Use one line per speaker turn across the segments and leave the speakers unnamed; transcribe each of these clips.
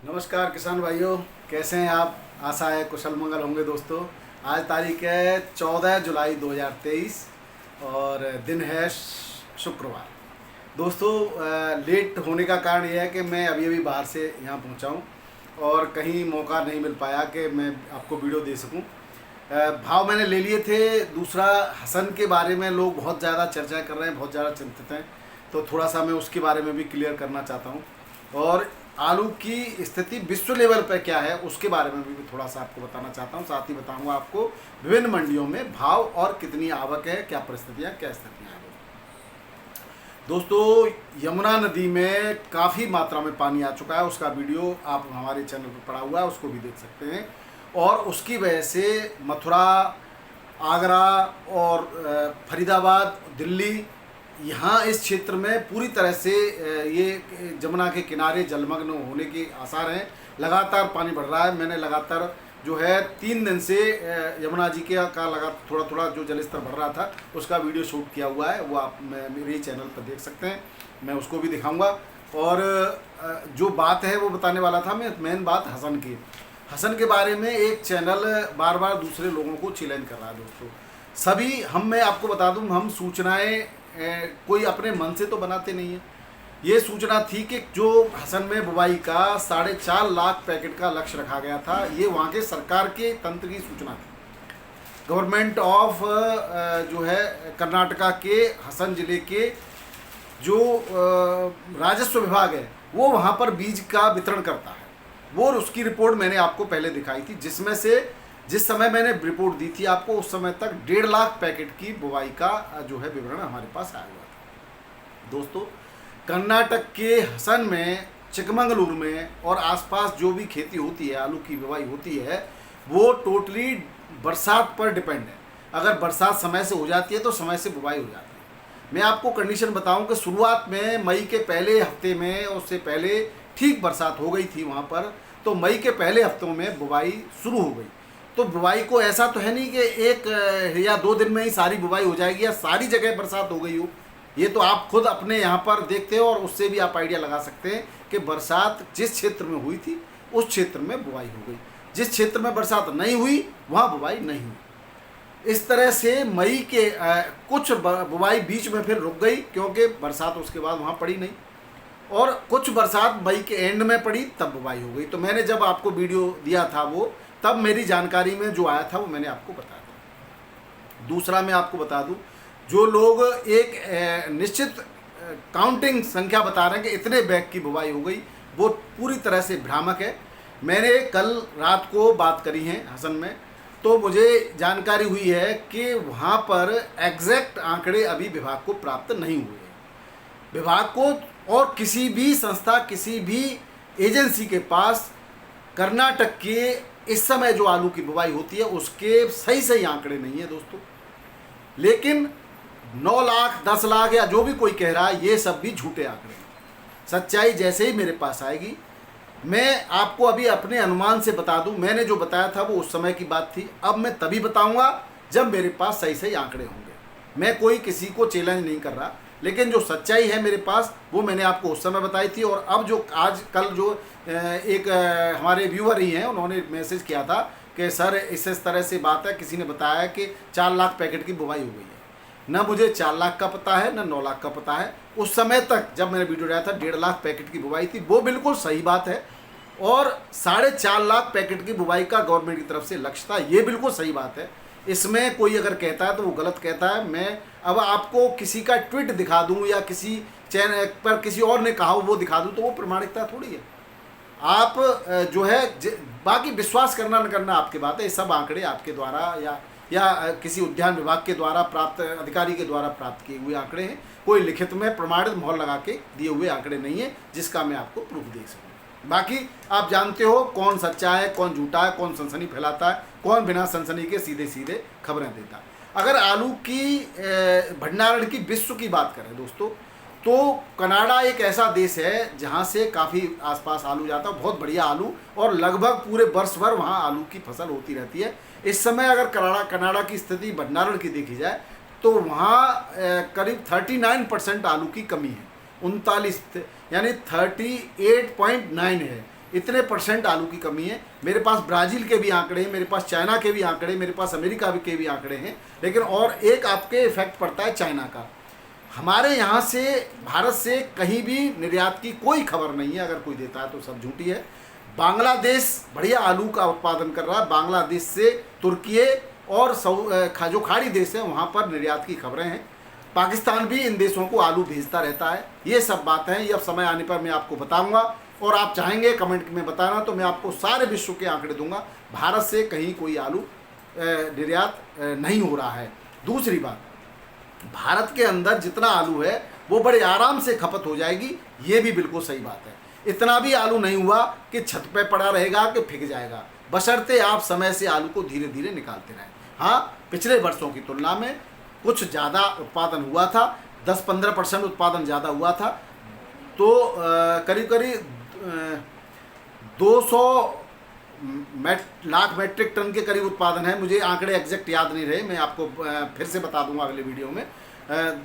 नमस्कार किसान भाइयों, कैसे हैं आप। आशा है कुशल मंगल होंगे दोस्तों। आज तारीख है 14 जुलाई 2023 और दिन है शुक्रवार। दोस्तों, लेट होने का कारण यह है कि मैं अभी अभी बाहर से यहाँ पहुँचा हूँ और कहीं मौका नहीं मिल पाया कि मैं आपको वीडियो दे सकूँ। भाव मैंने ले लिए थे। दूसरा, हसन के बारे में लोग बहुत ज़्यादा चर्चा कर रहे हैं, बहुत ज़्यादा चिंतित हैं, तो थोड़ा सा मैं उसके बारे में भी क्लियर करना चाहता हूँ। और आलू की स्थिति विश्व लेवल पर क्या है उसके बारे में भी थोड़ा सा आपको बताना चाहता हूँ। साथ ही बताऊँगा आपको विभिन्न मंडियों में भाव और कितनी आवक है, क्या परिस्थितियाँ, क्या स्थितियाँ हैं। दोस्तों, यमुना नदी में काफ़ी मात्रा में पानी आ चुका है। उसका वीडियो आप हमारे चैनल पर पड़ा हुआ है, उसको भी देख सकते हैं। और उसकी वजह से मथुरा, आगरा और फरीदाबाद, दिल्ली, यहाँ इस क्षेत्र में पूरी तरह से ये जमुना के किनारे जलमग्न होने के आसार हैं। लगातार पानी बढ़ रहा है। मैंने लगातार जो है 3 दिन से यमुना जी के का लगातार थोड़ा थोड़ा जो जलस्तर बढ़ रहा था उसका वीडियो शूट किया हुआ है, वो आप मेरे चैनल पर देख सकते हैं। मैं उसको भी दिखाऊंगा। और जो बात है वो बताने वाला था मैं, मेन बात हसन की। हसन के बारे में एक चैनल बार बार दूसरे लोगों को चैलेंज कर रहा है। दोस्तों, सभी मैं आपको बता दूं, हम सूचनाएं कोई अपने मन से तो बनाते नहीं है। ये सूचना थी कि जो हसन में बुवाई का 4.5 लाख पैकेट का लक्ष्य रखा गया था, ये वहाँ के सरकार के तंत्र की सूचना थी। गवर्नमेंट ऑफ जो है कर्नाटका के हसन जिले के जो राजस्व विभाग है वो वहाँ पर बीज का वितरण करता है। वो उसकी रिपोर्ट मैंने आपको पहले दिखाई थी, जिसमें से जिस समय मैंने रिपोर्ट दी थी आपको, उस समय तक 1.5 लाख पैकेट की बुवाई का जो है विवरण हमारे पास आया हुआ था। दोस्तों, कर्नाटक के हसन में, चिकमंगलुरु में और आसपास जो भी खेती होती है, आलू की बुवाई होती है, वो टोटली बरसात पर डिपेंड है। अगर बरसात समय से हो जाती है तो समय से बुवाई हो जाती है। मैं आपको कंडीशन बताऊं कि शुरुआत में मई के पहले हफ्ते में, उससे पहले ठीक बरसात हो गई थी वहाँ पर, तो मई के पहले हफ्तों में बुवाई शुरू हो गई। तो बुवाई को ऐसा तो है नहीं कि 1 या 2 दिन में ही सारी बुवाई हो जाएगी या सारी जगह बरसात हो गई हो। ये तो आप खुद अपने यहाँ पर देखते हो और उससे भी आप आइडिया लगा सकते हैं कि बरसात जिस क्षेत्र में हुई थी उस क्षेत्र में बुवाई हो गई, जिस क्षेत्र में बरसात नहीं हुई वहाँ बुवाई नहीं हुई। इस तरह से मई के कुछ बुवाई बीच में फिर रुक गई क्योंकि बरसात उसके बाद वहाँ पड़ी नहीं, और कुछ बरसात मई के एंड में पड़ी, तब बुवाई हो गई। तो मैंने जब आपको वीडियो दिया था वो, तब मेरी जानकारी में जो आया था वो मैंने आपको बताया था। दूसरा, मैं आपको बता दूं, जो लोग एक निश्चित काउंटिंग संख्या बता रहे हैं कि इतने बैग की बुवाई हो गई, वो पूरी तरह से भ्रामक है। मैंने कल रात को बात करी है हसन में, तो मुझे जानकारी हुई है कि वहाँ पर एग्जैक्ट आंकड़े अभी विभाग को प्राप्त नहीं हुए हैं। विभाग को और किसी भी संस्था, किसी भी एजेंसी के पास कर्नाटक के इस समय जो आलू की बुवाई होती है उसके सही सही आंकड़े नहीं है दोस्तों। लेकिन 9 लाख, 10 लाख या जो भी कोई कह रहा है, ये सब भी झूठे आंकड़े हैं। सच्चाई जैसे ही मेरे पास आएगी मैं आपको अभी अपने अनुमान से बता दूं। मैंने जो बताया था वो उस समय की बात थी। अब मैं तभी बताऊंगा जब मेरे पास सही सही आंकड़े होंगे। मैं कोई किसी को चैलेंज नहीं कर रहा, लेकिन जो सच्चाई है मेरे पास वो मैंने आपको उस समय बताई थी। और अब जो आज कल जो एक हमारे व्यूअर ही हैं, उन्होंने मैसेज किया था कि सर इस तरह से बात है, किसी ने बताया कि 4 लाख पैकेट की बुवाई हो गई है। ना मुझे 4 लाख का पता है, ना 9 लाख का पता है। उस समय तक जब मैंने वीडियो डाला था 1.5 लाख पैकेट की बुवाई थी, वो बिल्कुल सही बात है। और 4.5 लाख पैकेट की बुवाई का गवर्नमेंट की तरफ से लक्ष्य था, ये बिल्कुल सही बात है। इसमें कोई अगर कहता है तो वो गलत कहता है। मैं अब आपको किसी का ट्वीट दिखा दूं या किसी चैनल पर किसी और ने कहा वो दिखा दूं तो वो प्रामाणिकता थोड़ी है। आप जो है बाकी विश्वास करना न करना आपकी बात है। ये सब आंकड़े आपके द्वारा या किसी उद्यान विभाग के द्वारा प्राप्त, अधिकारी के द्वारा प्राप्त किए हुए आंकड़े हैं। कोई लिखित में प्रमाणित मोहर लगा के दिए हुए आंकड़े नहीं है जिसका मैं आपको प्रूफ दे सकूँ। बाकी आप जानते हो कौन सच्चा है, कौन झूठा है, कौन सनसनी फैलाता है, कौन बिना सनसनी के सीधे सीधे खबरें देता है। अगर आलू की भंडारण की विश्व की बात करें दोस्तों, तो कनाडा एक ऐसा देश है जहाँ से काफ़ी आसपास आलू जाता है, बहुत बढ़िया आलू, और लगभग पूरे वर्ष भर वहाँ आलू की फसल होती रहती है। इस समय अगर कनाडा की स्थिति भंडारण की देखी जाए तो वहाँ करीब 39% आलू की कमी है। 39 यानी 38.9 है। इतने % आलू की कमी है। मेरे पास ब्राज़ील के भी आंकड़े हैं, मेरे पास चाइना के भी आंकड़े, मेरे पास अमेरिका के भी आंकड़े हैं। लेकिन और एक आपके इफेक्ट पड़ता है चाइना का। हमारे यहाँ से, भारत से कहीं भी निर्यात की कोई खबर नहीं है, अगर कोई देता है तो सब झूठी है। बांग्लादेश बढ़िया आलू का उत्पादन कर रहा है, बांग्लादेश से तुर्की और जो खाड़ी देश है वहाँ पर निर्यात की खबरें हैं। पाकिस्तान भी इन देशों को आलू भेजता रहता है। ये सब बातें हैं, ये अब समय आने पर मैं आपको बताऊंगा, और आप चाहेंगे कमेंट में बताना तो मैं आपको सारे विश्व के आंकड़े दूंगा। भारत से कहीं कोई आलू निर्यात नहीं हो रहा है। दूसरी बात, भारत के अंदर जितना आलू है वो बड़े आराम से खपत हो जाएगी, ये भी बिल्कुल सही बात है। इतना भी आलू नहीं हुआ कि छत पे पड़ा रहेगा कि फेंक जाएगा, बशर्ते आप समय से आलू को धीरे धीरे निकालते रहें। हाँ, पिछले वर्षों की तुलना में कुछ ज़्यादा उत्पादन हुआ था, 10-15% उत्पादन ज़्यादा हुआ था। तो करीब 200 लाख मैट्रिक टन के करीब उत्पादन है। मुझे आंकड़े एग्जैक्ट याद नहीं रहे, मैं आपको फिर से बता दूंगा अगले वीडियो में।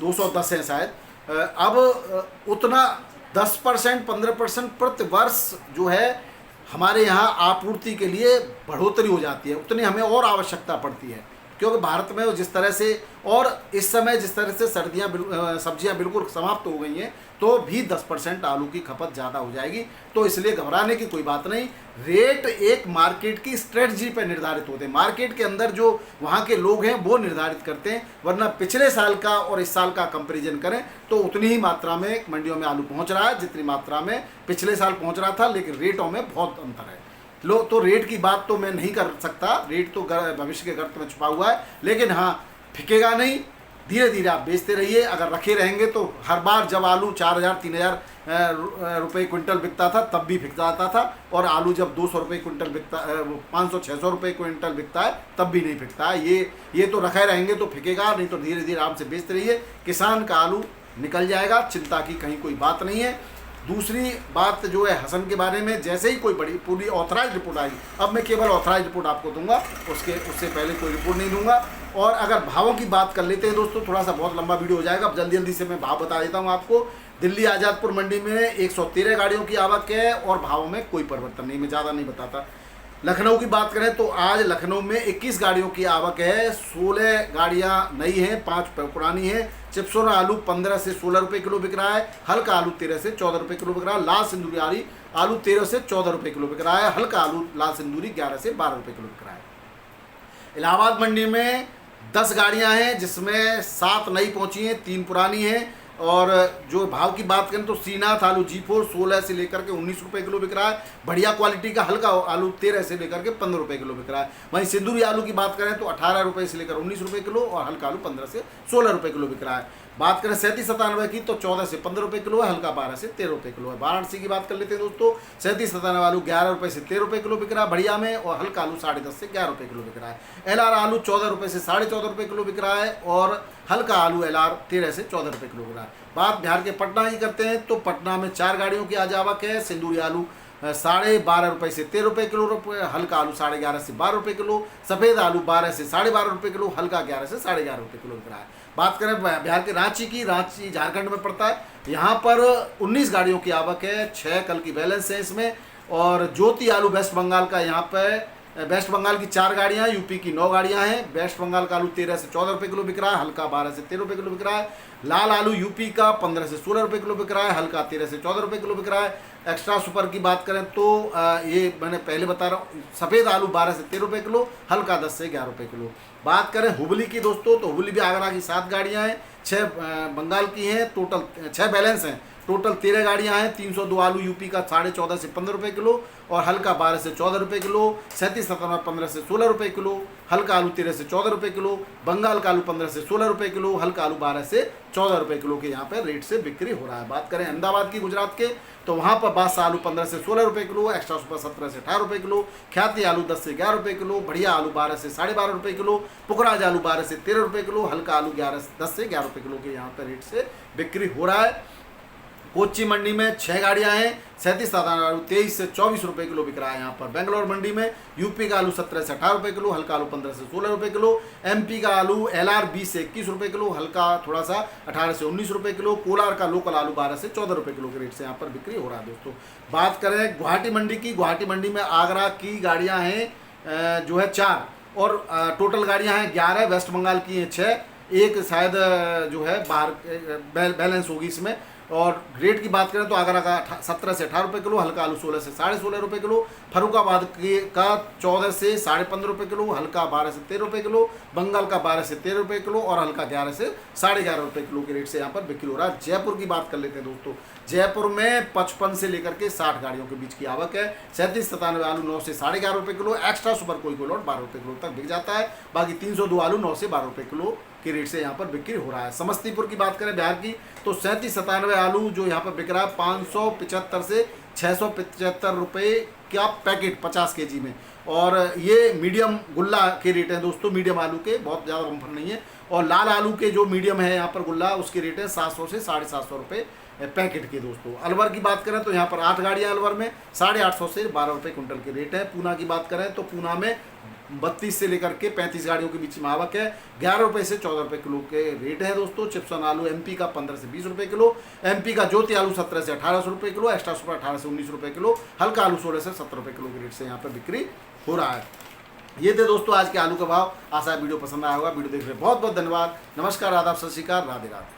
210 है शायद। अब उतना 10% 15% प्रति वर्ष जो है हमारे यहाँ आपूर्ति के लिए बढ़ोतरी हो जाती है, उतनी हमें और आवश्यकता पड़ती है। क्योंकि भारत में जिस तरह से, और इस समय जिस तरह से सब्जियां बिल्कुल समाप्त हो गई हैं, तो भी 10% आलू की खपत ज़्यादा हो जाएगी। तो इसलिए घबराने की कोई बात नहीं। रेट एक मार्केट की स्ट्रेटजी पर निर्धारित होते हैं, मार्केट के अंदर जो वहाँ के लोग हैं वो निर्धारित करते हैं। वरना पिछले साल का और इस साल का कंपेरिजन करें तो उतनी ही मात्रा में मंडियों में आलू पहुँच रहा है जितनी मात्रा में पिछले साल पहुँच रहा था, लेकिन रेटों में बहुत अंतर है। तो रेट की बात तो मैं नहीं कर सकता, रेट तो भविष्य के गर्त में छुपा हुआ है। लेकिन हाँ, फिकेगा नहीं, धीरे धीरे आप बेचते रहिए। अगर रखे रहेंगे तो हर बार जब आलू 4000-3000 रुपये क्विंटल बिकता था तब भी फिक जाता था, और आलू जब 200 रुपये क्विंटल बिकता, 500-600 रुपये क्विंटल बिकता है तब भी नहीं फिकता है। ये तो रखे रहेंगे तो फिकेगा नहीं, तो धीरे धीरे आराम से बेचते रहिए। किसान का आलू निकल जाएगा, चिंता की कहीं कोई बात नहीं है। दूसरी बात जो है हसन के बारे में, जैसे ही कोई बड़ी पूरी ऑथराइज रिपोर्ट आएगी, अब मैं केवल ऑथराइज रिपोर्ट आपको दूंगा, उससे पहले कोई रिपोर्ट नहीं दूंगा। और अगर भावों की बात कर लेते हैं दोस्तों, थोड़ा सा बहुत लंबा वीडियो हो जाएगा, अब जल्दी जल्दी से मैं भाव बता देता हूँ आपको। दिल्ली आज़ादपुर मंडी में 113 गाड़ियों की आवक है और भावों में कोई परिवर्तन नहीं, मैं ज़्यादा नहीं बताता। लखनऊ की बात करें तो आज लखनऊ में 21 गाड़ियों की आवक है, 16 गाड़ियाँ नई हैं, 5 पुरानी हैं। चिप्सोना आलू 15 से 16 रुपये किलो बिक रहा है, हल्का आलू 13 से 14 रुपये किलो बिक रहा है। लाल सिंदूरी आलू 13 से 14 रुपये किलो बिक रहा है, हल्का आलू लाल सिंदूरी 11 से 12 रुपये किलो बिक रहा है। इलाहाबाद मंडी में 10 गाड़ियाँ हैं, जिसमें 7 नई पहुँची हैं, 3 पुरानी हैं। और जो भाव की बात करें तो श्रीनाथ आलू G4 16 से लेकर के 19 रुपये किलो बिक रहा है। बढ़िया क्वालिटी का हल्का आलू 13 से लेकर के 15 रुपये किलो बिक रहा है। वहीं सिंदूरी आलू की बात करें तो 18 रुपये से लेकर 19 रुपये किलो, और हल्का आलू 15 से 16 रुपये किलो बिक रहा है। बात करें 3797 की तो 14 से 15 रुपये किलो है, हल्का 12 से 13 रुपये किलो है। वाराणसी की बात कर लेते हैं दोस्तों, 3797 आलू 11 रुपये से 13 रुपये किलो बिक रहा है बढ़िया में, और हल्का आलू 10.5 से 11 रुपये किलो बिक रहा है। LR आलू 14 रुपये से 14.5 रुपये किलो बिक रहा है, और हल्का आलू LR 13 से 14 रुपये किलो बिक रहा है। बात बिहार के पटना की करते हैं तो पटना में 4 गाड़ियों की आज आवक है। सिंदूरी आलू 12.5 रुपये से 13 रुपये किलो, हल्का आलू 11.5 से 12 रुपये किलो, सफ़ेद आलू 12 से 12.5 रुपये किलो, हल्का 11 से 11.5 रुपये किलो बिक रहा है। बात करें बिहार के रांची की, रांची झारखंड में पड़ता है, यहाँ पर 19 गाड़ियों की आवक है, 6 कल की बैलेंस है इसमें। और ज्योति आलू वेस्ट बंगाल का, यहाँ पर वेस्ट बंगाल की 4 गाड़ियाँ, यूपी की 9 गाड़ियाँ हैं। वेस्ट बंगाल का आलू 13 से 14 रुपये किलो बिक रहा है, हल्का 12 से 13 रुपये किलो बिक रहा है। लाल आलू यूपी का 15 से 16 रुपये किलो बिक रहा है, हल्का 13 से 14 रुपये किलो बिक रहा है। एक्स्ट्रा सुपर की बात करें तो ये मैंने पहले बता रहा हूँ, सफ़ेद आलू 12 से 13 रुपये किलो, हल्का 10 से 11 रुपये किलो। बात करें हुबली की दोस्तों, तो हुबली भी आगरा की 7 गाड़ियाँ हैं, 6 बंगाल की हैं, टोटल 6 बैलेंस हैं, टोटल 13 गाड़ियाँ हैं। 302 आलू यूपी का 14.5 से 15 रुपये किलो, और हल्का 12 से 14 रुपये किलो। 3797 15 से 16 रुपये किलो, हल्का आलू 13 से 14 रुपये किलो। बंगाल का आलू 15 से 16 रुपये किलो, हल्का आलू 12 से 14 रुपये किलो के यहाँ पर रेट से बिक्री हो रहा है। बात करें अहमदाबाद की, गुजरात के, तो वहाँ पर बादशाह आलू 15 से 16 रुपये किलो, एक्स्ट्रा सुपर 17 से 18 रुपये किलो, ख्याति आलू 10 से 11 रुपये किलो, बढ़िया आलू 12 से 12.5 रुपये किलो, पुखराज आलू 12 से 13 रुपये किलो, हल्का आलू 10 से 11 रुपये किलो के यहाँ पर रेट से बिक्री हो रहा है। कोच्चि मंडी में 6 गाड़ियां हैं, 37 साधारण आलू 23 से 24 रुपए किलो बिक रहा है यहाँ पर। बेंगलोर मंडी में यूपी का आलू 17 से 18 रुपए किलो, हल्का आलू 15 से 16 रुपए किलो। एमपी का आलू LR 20 से 21 रुपए किलो, हल्का थोड़ा सा 18 से 19 रुपए किलो। कोलार का लोकल आलू 12 से 14 रुपए किलो के रेट से यहाँ पर बिक्री हो रहा है दोस्तों। बात करें गुवाहाटी मंडी की, गुवाहाटी मंडी में आगरा की गाड़ियाँ हैं जो है 4 और टोटल गाड़ियाँ हैं 11, वेस्ट बंगाल की हैं 6, एक शायद जो है बाहर बैलेंस होगी इसमें। और रेट की बात करें तो आगरा का 17 से 18 रुपए किलो, हल्का आलू 16 से 16.5 रुपए किलो। फरुखाबाद का 14 से 15.5 रुपए किलो, हल्का 12 से 13 रुपए किलो। बंगाल का 12 से 13 रुपए किलो और हल्का 11 से 11.5 रुपए किलो के रेट से यहाँ पर बिक्री हो रहा है। जयपुर की बात कर लेते हैं दोस्तों। जयपुर में 55 से लेकर के 60 गाड़ियों के बीच की आवक है। 37-97 आलू 9 से 11.5 रुपए किलो, एक्स्ट्रा सुपर कोई लॉट 12 रुपए किलो तक बिक जाता है। बाकी 302 आलू 9 से 12 रुपए किलो के रेट से यहाँ पर बिक्री हो रहा है। समस्तीपुर की बात करें बिहार की तो 37-97 आलू जो यहाँ पर बिक रहा है 575 से 675 रुपये का पैकेट 50 kg में। और ये मीडियम गुल्ला के रेट है दोस्तों, मीडियम आलू के, बहुत ज़्यादा बम्फर नहीं है। और लाल आलू के जो मीडियम है यहाँ पर गुल्ला, उसके रेट है 700 से 750 रुपये पैकेट के दोस्तों। अलवर की बात करें तो यहाँ पर 8 गाड़ियाँ अलवर में 850 से 12 रुपये कुंटल के रेट है। पूना की बात करें तो पूना में 32 से लेकर के 35 गाड़ियों के बीच में आवक है। 11 रुपये से 14 रुपये किलो के रेट है दोस्तों। चिप्सन आलू एमपी का 15 से 20 रुपये किलो, एमपी का ज्योति आलू 17 से 18 रुपये किलो, एक्स्ट्रा सुपर 18 से 19 रुपये किलो, हल्का आलू 16 से 17 रुपये किलो के रेट से यहाँ पर बिक्री हो रहा है। ये थे दोस्तों आज के आलू का भाव। आशा है वीडियो पसंद आया होगा। वीडियो देखने बहुत बहुत धन्यवाद। नमस्कार, आदाब, सत श्री अकाल, राधे राधे।